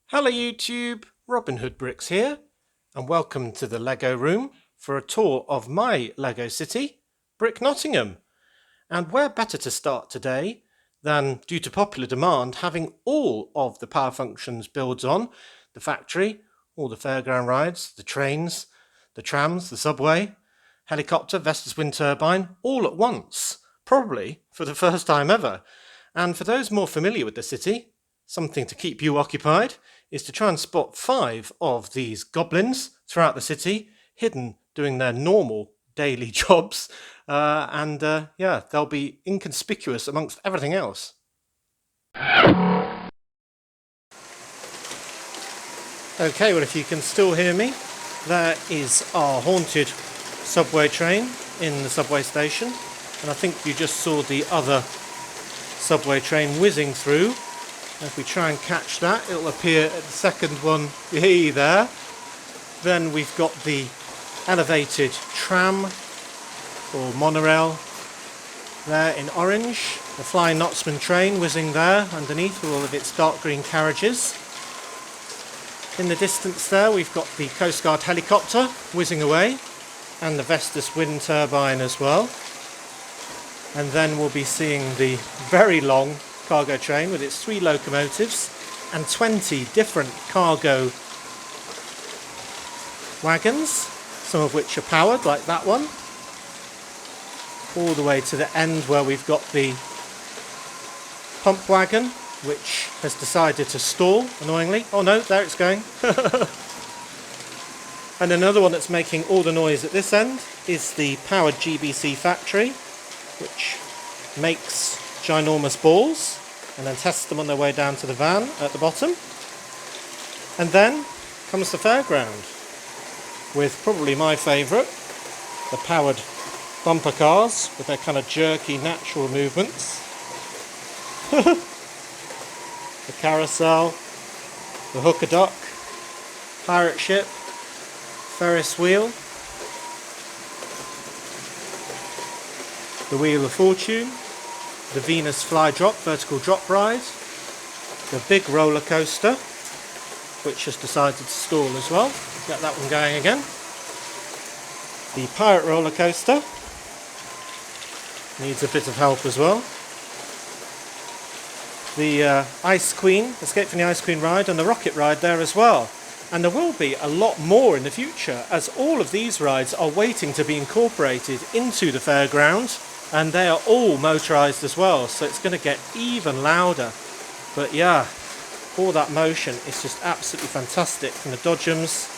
Hello YouTube, Robin Hood Bricks here, and welcome to the Lego room for a tour of my Lego city, Brick Nottingham. And where better to start today than, due to popular demand, having all of the power functions builds on, the factory, all the fairground rides, the trains, the trams, the subway, helicopter, Vestas wind turbine, all at once, probably for the first time ever. And for those more familiar with the city, something to keep you occupied is to try and spot 5 of these goblins throughout the city, hidden doing their normal daily jobs, yeah, they'll be inconspicuous amongst everything else. Okay, well, if you can still hear me, there is our haunted subway train in the subway station, and I think you just saw the other subway train whizzing through. If we try and catch that, it'll appear at the second one there. Then we've got the elevated tram or monorail there in orange, the Flying Knotsman train whizzing there underneath with all of its dark green carriages. In the distance there we've got the Coast Guard helicopter whizzing away, and the Vestas wind turbine as well. And then we'll be seeing the very long cargo train with its 3 locomotives and 20 different cargo wagons, some of which are powered, like that one, all the way to the end where we've got the pump wagon, which has decided to stall, annoyingly. Oh no, there it's going. And another one that's making all the noise at this end is the powered GBC factory, which makes ginormous balls and then tests them on their way down to the van at the bottom. And then comes the fairground with probably my favourite, the powered bumper cars with their kind of jerky natural movements. The carousel, the hooker duck, pirate ship, Ferris wheel, the Wheel of Fortune, the Venus Fly Drop vertical drop ride, the big roller coaster, which has decided to stall as well. Get that one going again. The pirate roller coaster needs a bit of help as well. The Ice Queen, Escape from the Ice Queen ride, and the rocket ride there as well. And there will be a lot more in the future, as all of these rides are waiting to be incorporated into the fairground, and they are all motorised as well, so it's going to get even louder. But yeah, all that motion is just absolutely fantastic, from the dodgems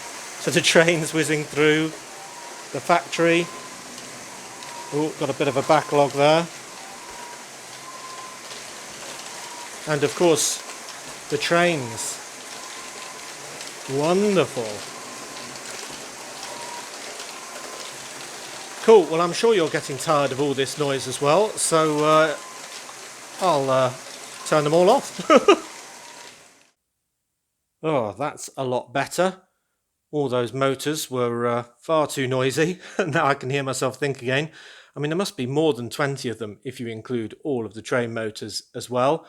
to the trains whizzing through, the factory. Oh, got a bit of a backlog there. And of course, the trains. Wonderful. Cool, well, I'm sure you're getting tired of all this noise as well, so I'll turn them all off. Oh, that's a lot better. All those motors were far too noisy. Now I can hear myself think again. I mean, there must be more than 20 of them if you include all of the train motors as well.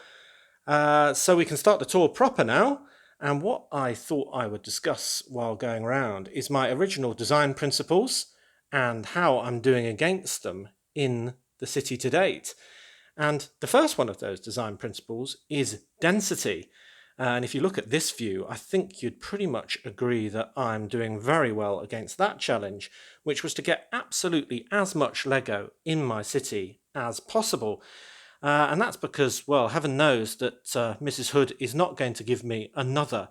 So we can start the tour proper now. And what I thought I would discuss while going around is my original design principles and how I'm doing against them in the city to date. And the first one of those design principles is density. And if you look at this view, I think you'd pretty much agree that I'm doing very well against that challenge, which was to get absolutely as much Lego in my city as possible. And that's because, well, heaven knows that Mrs. Hood is not going to give me another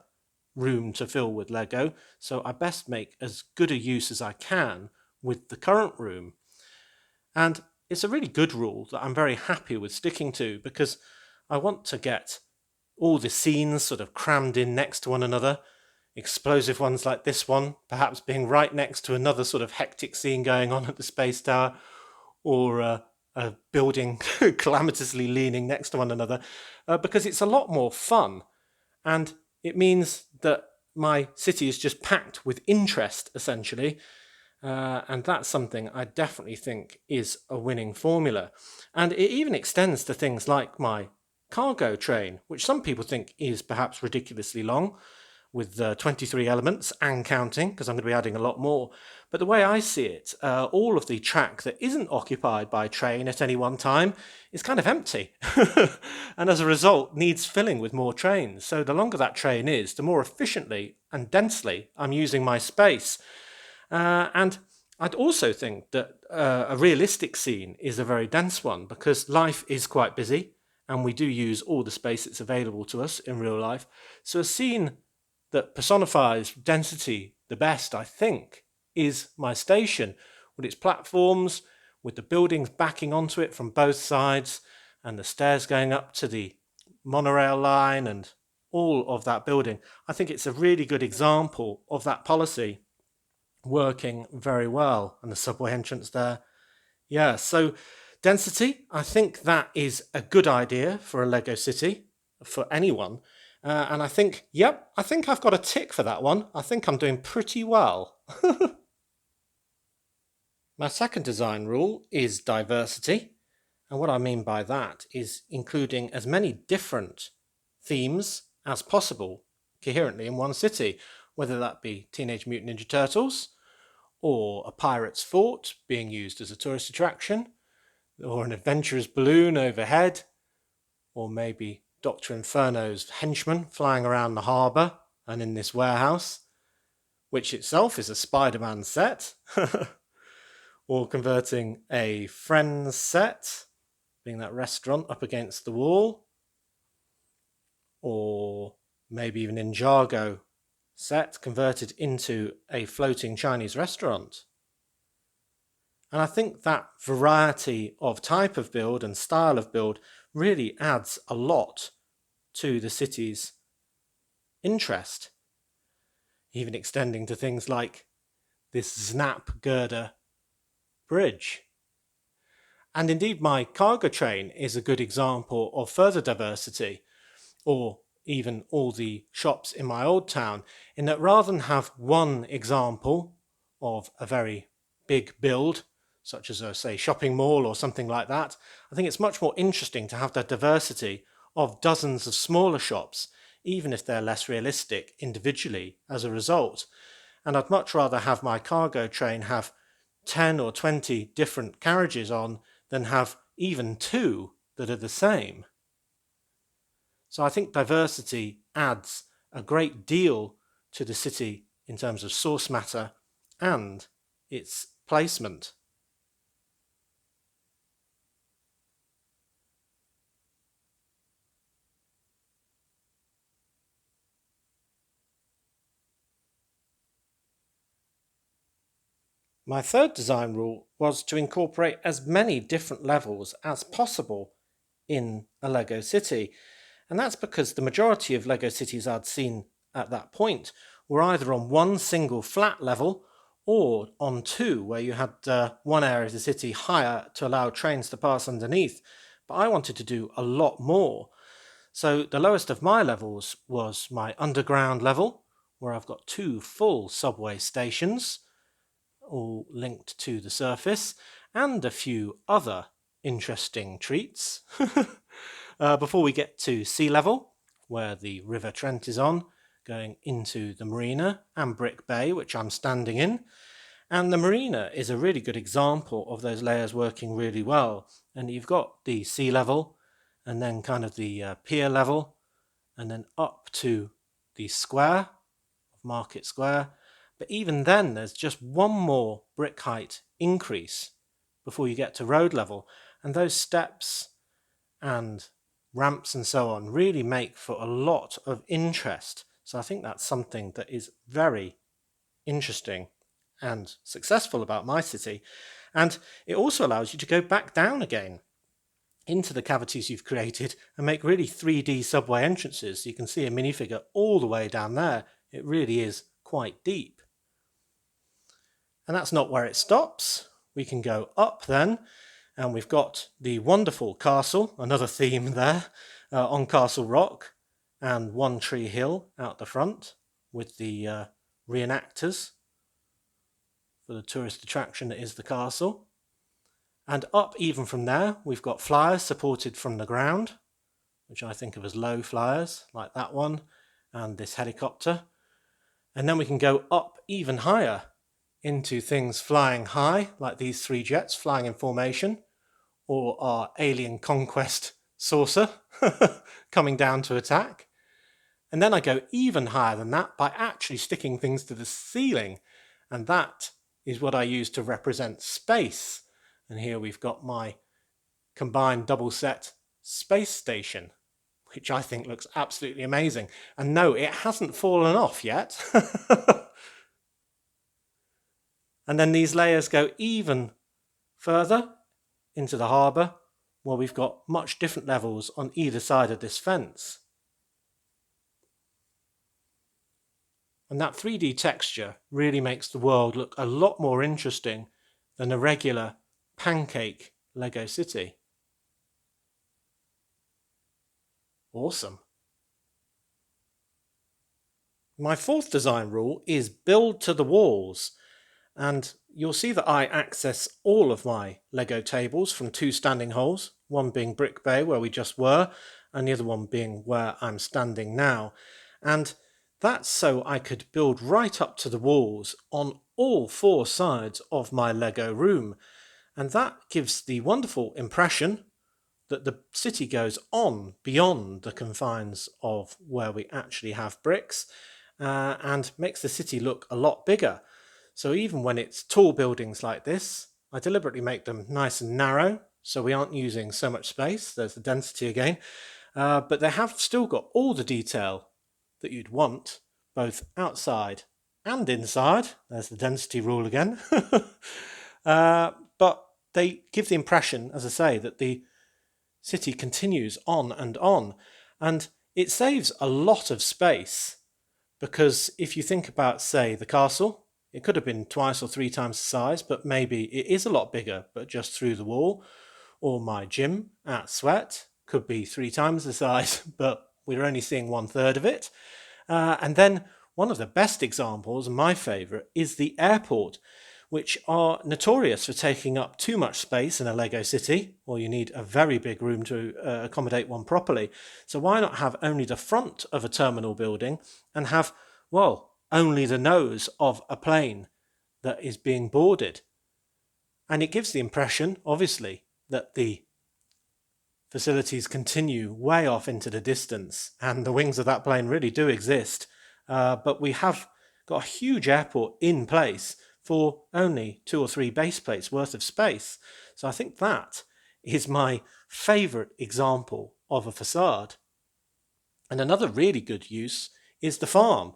room to fill with Lego, so I best make as good a use as I can with the current room. And it's a really good rule that I'm very happy with sticking to, because I want to get all the scenes sort of crammed in next to one another, explosive ones like this one, perhaps being right next to another sort of hectic scene going on at the Space Tower, or a building calamitously leaning next to one another, because it's a lot more fun, and it means that my city is just packed with interest, essentially, and that's something I definitely think is a winning formula. And it even extends to things like my cargo train, which some people think is perhaps ridiculously long, with 23 elements and counting, because I'm going to be adding a lot more. But the way I see it, all of the track that isn't occupied by a train at any one time is kind of empty. And as a result, needs filling with more trains. So the longer that train is, the more efficiently and densely I'm using my space. And I'd also think that a realistic scene is a very dense one, because life is quite busy and we do use all the space that's available to us in real life. So a scene that personifies density the best, I think, is my station, with its platforms, with the buildings backing onto it from both sides, and the stairs going up to the monorail line and all of that building. I think it's a really good example of that policy working very well, and the subway entrance there. Yeah, so density, I think that is a good idea for a Lego city, for anyone. And I think, yep, I think I've got a tick for that one. I think I'm doing pretty well. My second design rule is diversity. And what I mean by that is including as many different themes as possible coherently in one city, whether that be Teenage Mutant Ninja Turtles, or a pirate's fort being used as a tourist attraction, or an adventurer's balloon overhead, or maybe Dr. Inferno's henchmen flying around the harbour and in this warehouse, which itself is a Spider-Man set, or converting a Friends set, being that restaurant up against the wall, or maybe even Ninjago set converted into a floating Chinese restaurant. And I think that variety of type of build and style of build really adds a lot to the city's interest, even extending to things like this Snap girder bridge. And indeed, my cargo train is a good example of further diversity, or even all the shops in my old town, in that rather than have one example of a very big build, such as a, say, shopping mall or something like that, I think it's much more interesting to have the diversity of dozens of smaller shops, even if they're less realistic individually as a result. And I'd much rather have my cargo train have 10 or 20 different carriages on than have even two that are the same. So I think diversity adds a great deal to the city in terms of source matter and its placement. My third design rule was to incorporate as many different levels as possible in a Lego city. And that's because the majority of Lego cities I'd seen at that point were either on one single flat level or on two, where you had one area of the city higher to allow trains to pass underneath. But I wanted to do a lot more. So the lowest of my levels was my underground level, where I've got two full subway stations, all linked to the surface, and a few other interesting treats. Before we get to sea level, where the River Trent is on, going into the marina, and Brick Bay, which I'm standing in. And the marina is a really good example of those layers working really well. And you've got the sea level, and then kind of the pier level, and then up to the square of Market Square. But even then, there's just one more brick height increase before you get to road level. And those steps and ramps and so on really make for a lot of interest. So I think that's something that is very interesting and successful about my city. And it also allows you to go back down again into the cavities you've created and make really 3D subway entrances. So you can see a minifigure all the way down there. It really is quite deep. And that's not where it stops. We can go up then, and we've got the wonderful castle, another theme there, on Castle Rock, and One Tree Hill out the front with the reenactors for the tourist attraction that is the castle. And up even from there, we've got flyers supported from the ground which I think of as low flyers, like that one and this helicopter. And then we can go up even higher into things flying high, like these 3 jets flying in formation, or our alien conquest saucer coming down to attack. And then I go even higher than that by actually sticking things to the ceiling. And that is what I use to represent space. And here we've got my combined double set space station, which I think looks absolutely amazing. And no, it hasn't fallen off yet. And then these layers go even further into the harbour, where we've got much different levels on either side of this fence. And that 3D texture really makes the world look a lot more interesting than a regular pancake Lego city. Awesome. My 4th design rule is build to the walls. And you'll see that I access all of my Lego tables from 2 standing holes, one being Brick Bay where we just were, and the other one being where I'm standing now. And that's so I could build right up to the walls on all 4 sides of my Lego room. And that gives the wonderful impression that the city goes on beyond the confines of where we actually have bricks, and makes the city look a lot bigger. So even when it's tall buildings like this, I deliberately make them nice and narrow, so we aren't using so much space. There's the density again. But they have still got all the detail that you'd want, both outside and inside. There's the density rule again. But they give the impression, as I say, that the city continues on. And it saves a lot of space, because if you think about, say, the castle, it could have been 2 or 3 times the size, but maybe it is a lot bigger, but just through the wall. Or my gym at Sweat could be 3 times the size, but we're only seeing 1/3 of it. And then one of the best examples, my favourite, is the airport, which are notorious for taking up too much space in a Lego city, or you need a very big room to accommodate one properly. So why not have only the front of a terminal building and have, well, only the nose of a plane that is being boarded? And it gives the impression, obviously, that the facilities continue way off into the distance, and the wings of that plane really do exist. But we have got a huge airport in place for only 2 or 3 base plates worth of space. So I think that is my favourite example of a facade. And another really good use is the farm.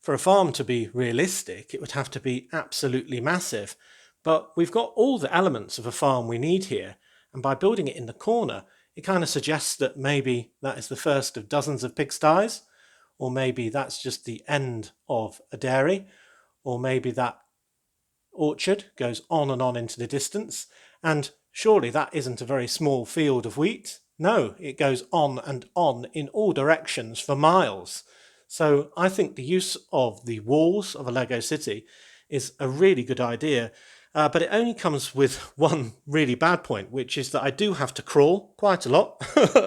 For a farm to be realistic, it would have to be absolutely massive. But we've got all the elements of a farm we need here, and by building it in the corner, it kind of suggests that maybe that is the first of dozens of pigsties, or maybe that's just the end of a dairy, or maybe that orchard goes on and on into the distance. And surely that isn't a very small field of wheat. No, it goes on and on in all directions for miles. So I think the use of the walls of a Lego city is a really good idea. But it only comes with one really bad point, which is that I do have to crawl quite a lot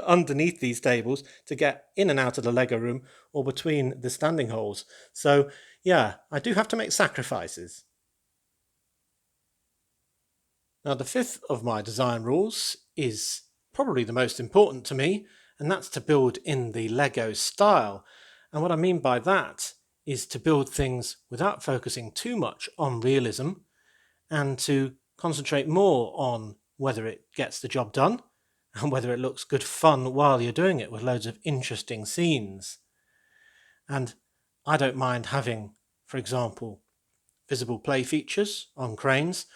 underneath these tables to get in and out of the Lego room or between the standing holes. So yeah, I do have to make sacrifices. Now, the 5th of my design rules is probably the most important to me, and that's to build in the Lego style. And what I mean by that is to build things without focusing too much on realism, and to concentrate more on whether it gets the job done and whether it looks good fun while you're doing it with loads of interesting scenes. And I don't mind having, for example, visible play features on cranes,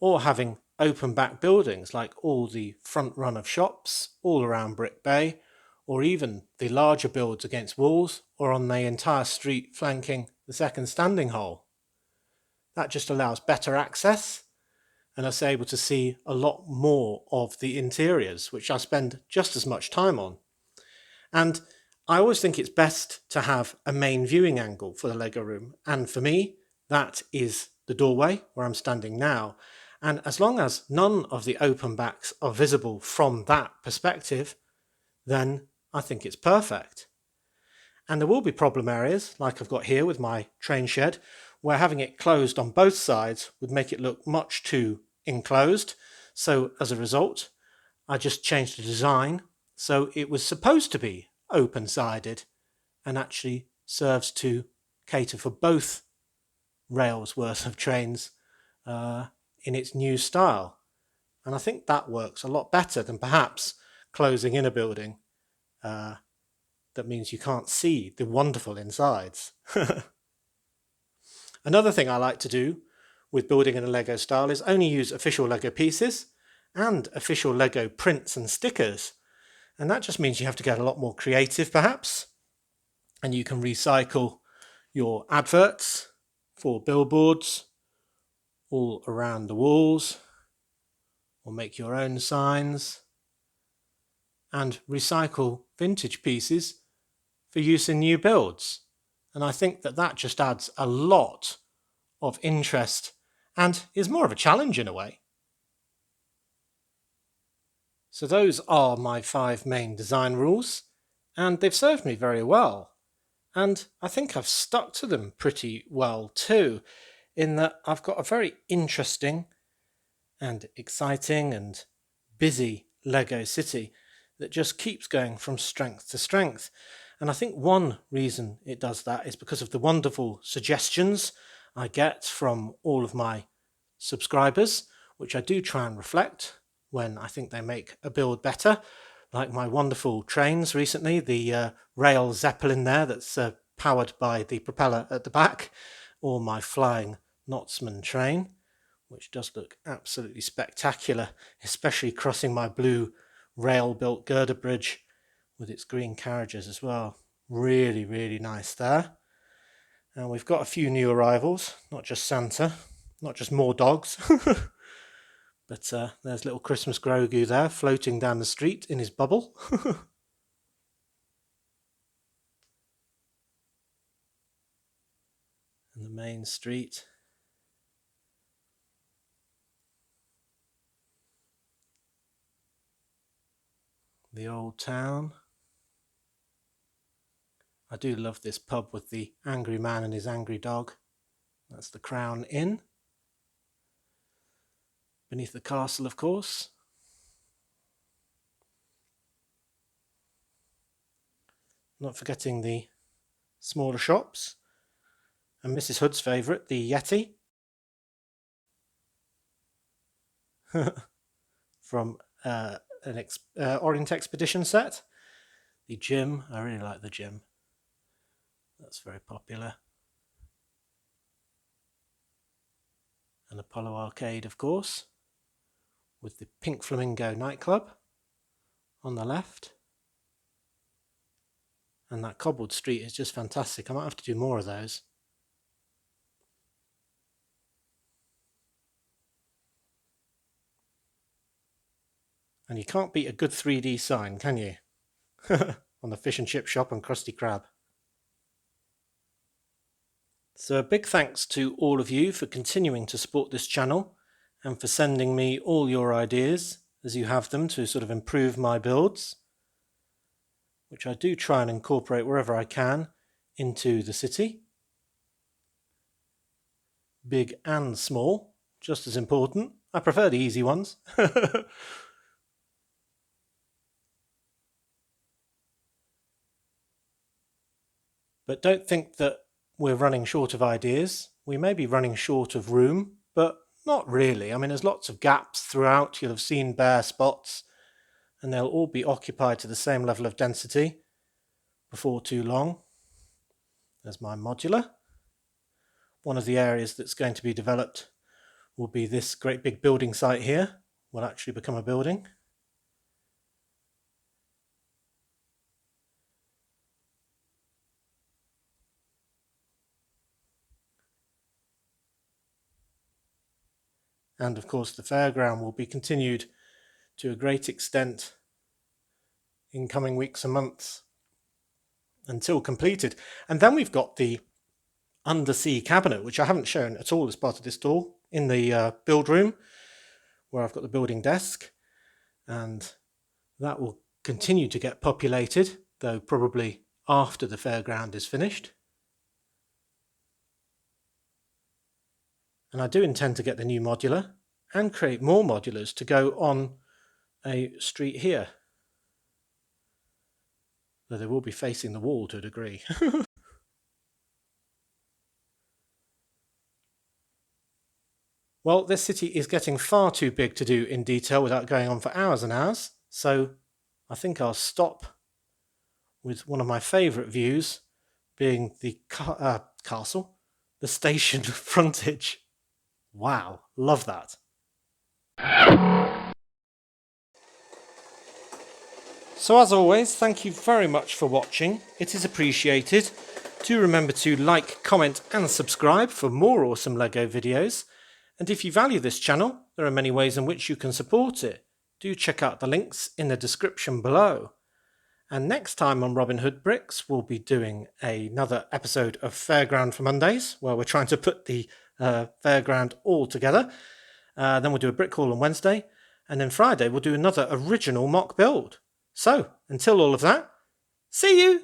or having open back buildings like all the front run of shops all around Brick Bay, or even the larger builds against walls or on the entire street flanking the second standing hole. That just allows better access, and us able to see a lot more of the interiors, which I spend just as much time on. And I always think it's best to have a main viewing angle for the Lego room, and for me that is the doorway where I'm standing now. And as long as none of the open backs are visible from that perspective, then I think it's perfect. And there will be problem areas, like I've got here with my train shed, where having it closed on both sides would make it look much too enclosed. So as a result, I just changed the design so it was supposed to be open-sided and actually serves to cater for both rails worth of trains in its new style. And I think that works a lot better than perhaps closing in a building that means you can't see the wonderful insides. Another thing I like to do with building in a Lego style is only use official Lego pieces and official Lego prints and stickers. And that just means you have to get a lot more creative perhaps, and you can recycle your adverts for billboards all around the walls, or make your own signs, and recycle vintage pieces for use in new builds. And I think that just adds a lot of interest and is more of a challenge in a way. So those are my 5 main design rules, and they've served me very well. And I think I've stuck to them pretty well too, in that I've got a very interesting and exciting and busy Lego city that just keeps going from strength to strength. And I think one reason it does that is because of the wonderful suggestions I get from all of my subscribers, which I do try and reflect when I think they make a build better, like my wonderful trains recently, the rail Zeppelin there that's powered by the propeller at the back, or my flying Knotsman train, which does look absolutely spectacular, especially crossing my blue rail-built girder bridge with its green carriages as well. Really, really nice there. And we've got a few new arrivals, not just Santa, not just more dogs, but there's little Christmas Grogu there floating down the street in his bubble. And the main street. The old town. I do love this pub with the angry man and his angry dog. That's the Crown Inn. Beneath the castle, of course. Not forgetting the smaller shops. And Mrs. Hood's favourite, the Yeti. From an Orient Expedition set. The gym, I really like the gym. That's very popular. And Apollo Arcade, of course, with the Pink Flamingo nightclub on the left. And that cobbled street is just fantastic. I might have to do more of those. And you can't beat a good 3D sign, can you? On the fish and chip shop and Krusty Krab. So a big thanks to all of you for continuing to support this channel and for sending me all your ideas as you have them to sort of improve my builds, which I do try and incorporate wherever I can into the city. Big and small, just as important. I prefer the easy ones. But don't think that we're running short of ideas. We may be running short of room, but not really. I mean, there's lots of gaps throughout. You'll have seen bare spots, and they'll all be occupied to the same level of density before too long. There's my modular. One of the areas that's going to be developed will be this great big building site here. Will actually become a building. And of course the fairground will be continued to a great extent in coming weeks and months until completed. And then we've got the undersea cabinet, which I haven't shown at all as part of this tour, in the build room where I've got the building desk, and that will continue to get populated though probably after the fairground is finished. And I do intend to get the new modular and create more modulars to go on a street here, though they will be facing the wall to a degree. Well, this city is getting far too big to do in detail without going on for hours and hours, so I think I'll stop with one of my favourite views being the castle, the station frontage. Wow, love that. So as always, thank you very much for watching. It is appreciated. Do remember to like, comment and subscribe for more awesome LEGO videos. And if you value this channel, there are many ways in which you can support it. Do check out the links in the description below. And next time on Robin Hood Bricks, we'll be doing another episode of Fairground for Mondays, where we're trying to put the fairground all together. Then we'll do a brick haul on Wednesday. And then Friday, we'll do another original mock build. So, until all of that, see you!